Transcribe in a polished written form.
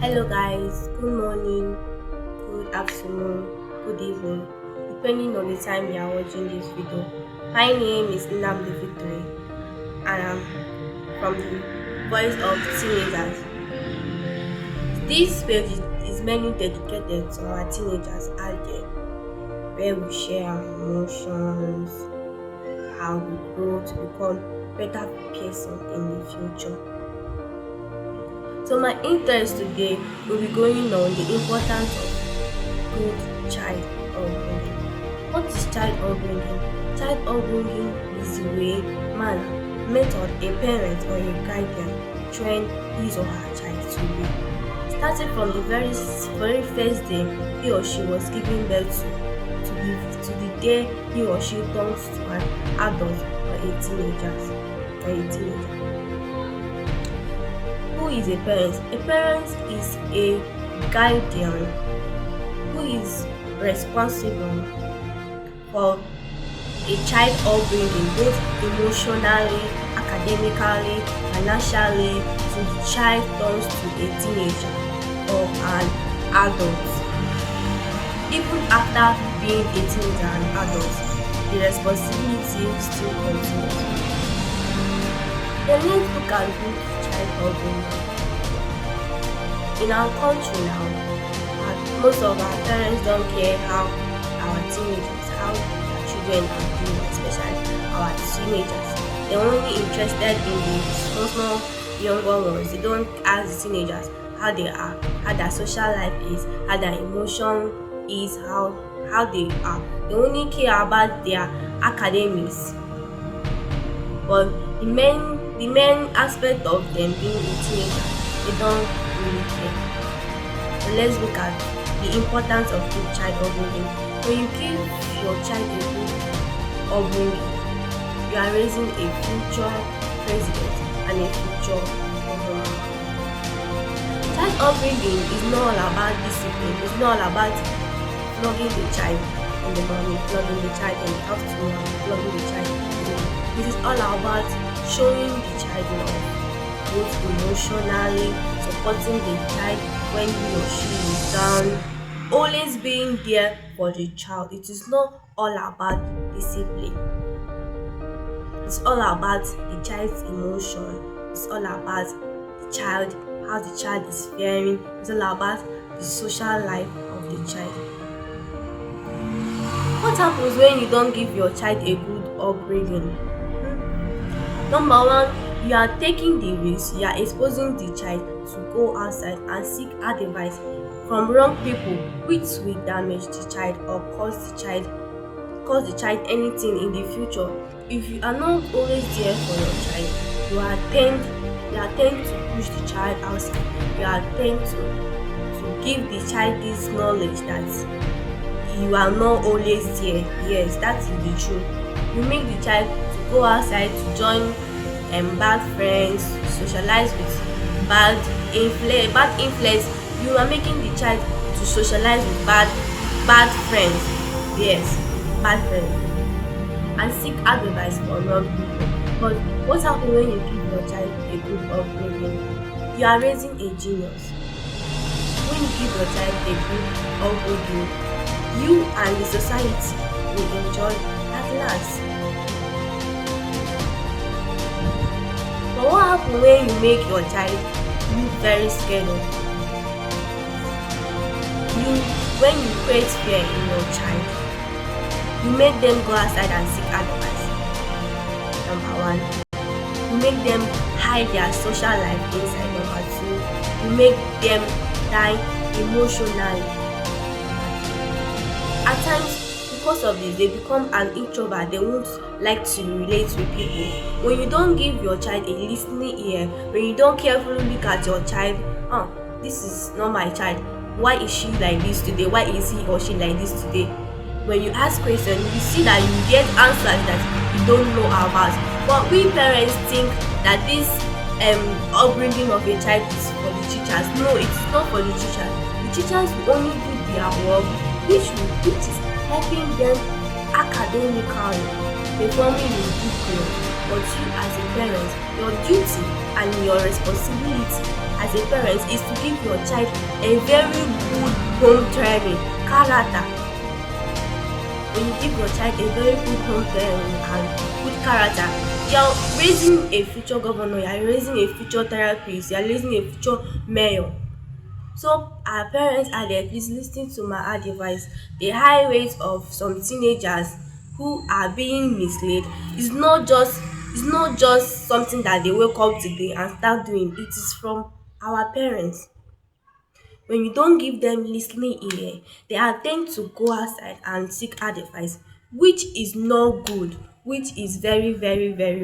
Hello guys, good morning, good afternoon, good evening, depending on the time you are watching this video. My name is Nnamdi Victory and I'm from the Voice of Teenagers. This page is mainly dedicated to our teenagers out there, where we share our emotions, how we grow to become better person in the future. So my interest today will be going on the importance of good child upbringing. What is child upbringing? Child upbringing is the way, manner, method a parent or a guardian train his or her child to be. Starting from the very first day he or she was giving birth to the day he or she turns to an adult or a teenager. Who is a parent? A parent is a guardian who is responsible for a child upbringing, both emotionally, academically, financially, to the child turns to a teenager or an adult. Even after being a teenager and adult, the responsibility still continues. Then let's look at good child upbringing. In our country now, most of our parents don't care how our teenagers, how their children are doing, especially our teenagers. They're only interested in the small younger ones. They don't ask the teenagers how they are, how their social life is, how their emotion is, how they are. They only care about their academics. But the main aspect of them being a teenager, they don't really care. So let's look at the importance of good child upbringing. When you give your child a good upbringing, you are raising a future president and a future governor. Child upbringing is not all about discipline. It's not all about flogging the child in the morning, flogging the child in the afternoon, flogging the child in the evening. This is all about showing the child love, both emotionally, supporting the child when he or she is down, always being there for the child. It is not all about discipline. It's all about the child's emotion. It's all about the child, how the child is faring. It's all about the social life of the child. What happens when you don't give your child a good upbringing? Number one, you are taking the risk, you are exposing the child to go outside and seek advice from wrong people, which will damage the child or cause the child anything in the future. If you are not always there for your child, you tend to push the child outside. You tend to give the child this knowledge that you are not always there. Yes, that is the truth. You make the child to go outside to join bad friends, socialize with bad influence. You are making the child to socialize with bad friends. Yes, bad friends, and seek advice from wrong people. But what happens when you give your child a good upbringing? You are raising a genius. When you give your child a good upbringing, you and the society will enjoy at last. But what happens when you make your child look very scared of you? When you create fear in your child, you make them go outside and seek advice. Number one, you make them hide their social life inside. Number two, you make them die emotionally. At times, because of this, they become an introvert. They won't like to relate with people. When you don't give your child a listening ear, when you don't carefully look at your child, this is not my child. Why is she like this today? Why is he or she like this today? When you ask questions, you see that you get answers that you don't know about. But we parents think that this upbringing of a child is for the teachers. No, it's not for the teachers. The teachers will only do their work, which is helping them academically, performing in good grade. But you as a parent, your duty and your responsibility as a parent is to give your child a very good home training, character. When you give your child a very good home training and good character, you're raising a future governor, you're raising a future therapist, you're raising a future mayor. So our parents are there, please listen to my advice. The high rate of some teenagers who are being misled is not just something that they wake up today and start doing. It is from our parents. When you don't give them listening ear, they are tend to go outside and seek advice, which is not good, which is very, very, very